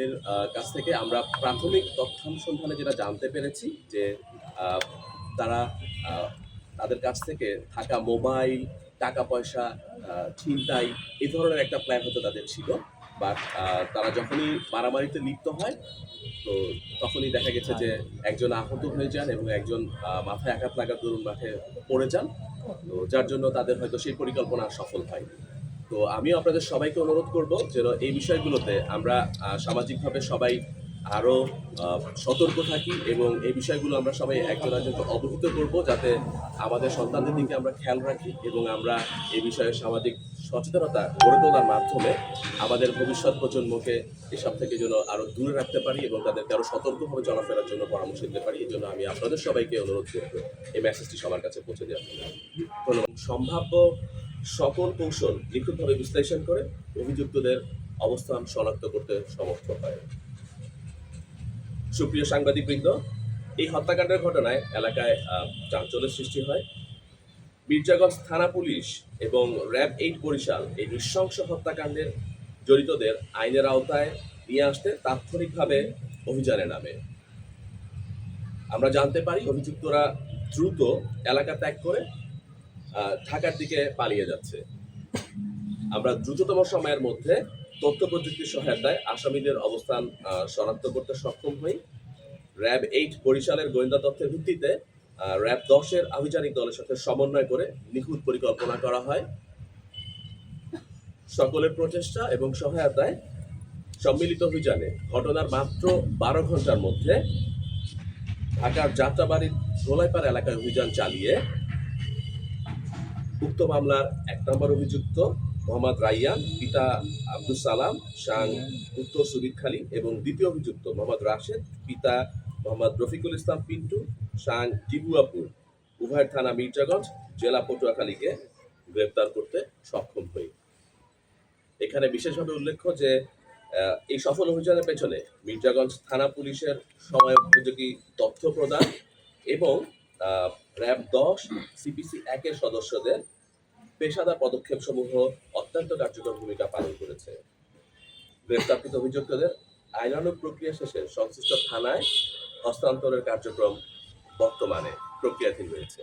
এর কাছ থেকে আমরা প্রাথমিক তথ্যানুসন্ধানে যেটা জানতে পেরেছি যে আহ, তারা তাদের কাছ থেকে থাকা মোবাইল, টাকা পয়সা, ছিনতাই এই ধরনের একটা প্ল্যান হতে তাদের ছিল। বাট তারা যখনই মারামারিতে লিপ্ত হয়, তো তখনই দেখা গেছে যে একজন আহত হয়ে যান এবং একজন মাথায় আঘাত লাগার দরুন মাঠে পড়ে যান। তো যার জন্য তাদের হয়তো সেই পরিকল্পনা সফল হয়। তো আমিও আপনাদের সবাইকে অনুরোধ করব যেন এই বিষয়গুলোতে আমরা সামাজিকভাবে সবাই আরো সতর্ক থাকি এবং এই বিষয়গুলো আমরা সবাই একজন একজনকে অবহিত করব, যাতে আমাদের সন্তানদের দিকে আমরা খেয়াল রাখি এবং আমরা এই বিষয়ে সামাজিক সচেতনতা গড়ে তোলার মাধ্যমে আমাদের ভবিষ্যৎ প্রজন্মকে এসব থেকে যেন আরো দূরে রাখতে পারি এবং তাদেরকে আরো সতর্কভাবে চলাফেরার জন্য পরামর্শ দিতে পারি। এই জন্য আমি আপনাদের সবাইকে অনুরোধ করব এই মেসেজটি সবার কাছে পৌঁছে দেওয়ার জন্য। ধন্যবাদ। সম্ভাব্য সকল কৌশল নিখুঁতভাবে বিশ্লেষণ করে অভিযুক্তদের অবস্থান শনাক্ত করতে সমর্থ হয়। সুপ্রিয় সাংবাদিকবৃন্দ, এই হত্যাকাণ্ডের ঘটনায় এলাকায় চাঞ্চল্যের সৃষ্টি হয়। মির্জাগঞ্জ থানা পুলিশ এবং র্যাব 8 বরিশাল এই নৃশংস হত্যাকাণ্ডের জড়িতদের আইনের আওতায় নিয়ে আসতে তাৎক্ষণিকভাবে অভিযানে নামে। আমরা জানতে পারি অভিযুক্তরা দ্রুত এলাকা ত্যাগ করে ঢাকার দিকে পালিয়ে যাচ্ছে। আমরা দ্রুততম সময়ের মধ্যে তথ্য প্রযুক্তির সহায়তায় আসামিদের অবস্থান শনাক্ত করতে সক্ষম হই। র্যাব 8 বরিশালের গোয়েন্দা তথ্যের ভিত্তিতে র্যাব 10-এর আভিযানিক দলের সাথে সমন্বয় করে নিখুঁত পরিকল্পনা করা হয়। সকলের প্রচেষ্টা এবং সহায়তায় সম্মিলিত অভিযানে ঘটনার মাত্র 12 ঘন্টার মধ্যে ঢাকার যাত্রাবাড়ির ধোলাইপাড়া এলাকায় অভিযান চালিয়ে উক্ত মামলার 1 নম্বর অভিযুক্ত মোহাম্মদ রাইয়ান, পিতা আব্দুল সালাম, শাং উত্তর সুবিদখালী, এবং দ্বিতীয় অভিযুক্ত মোহাম্মদ রাশেদ, পিতা মোহাম্মদ রফিকুল ইসলাম পিন্টু, শাং টিবুয়াপুর, উভয়ের থানা মির্জাগঞ্জ, জেলা পটুয়াখালীকে গ্রেপ্তার করতে সক্ষম হই। এখানে বিশেষভাবে উল্লেখ্য যে এই সফল অভিযানের পেছনে মির্জাগঞ্জ থানা পুলিশের সময়োপযোগী তথ্য প্রদান এবং র্যাব 10 CPC 1-এর সদস্যদের পেশাদার পদক্ষেপসমূহ অত্যন্ত কার্যকর ভূমিকা পালন করেছে। গ্রেপ্তারকৃত অভিযুক্তদের আইনানুগ প্রক্রিয়া শেষে সংশ্লিষ্ট থানায় হস্তান্তরের কার্যক্রম বর্তমানে প্রক্রিয়াধীন রয়েছে।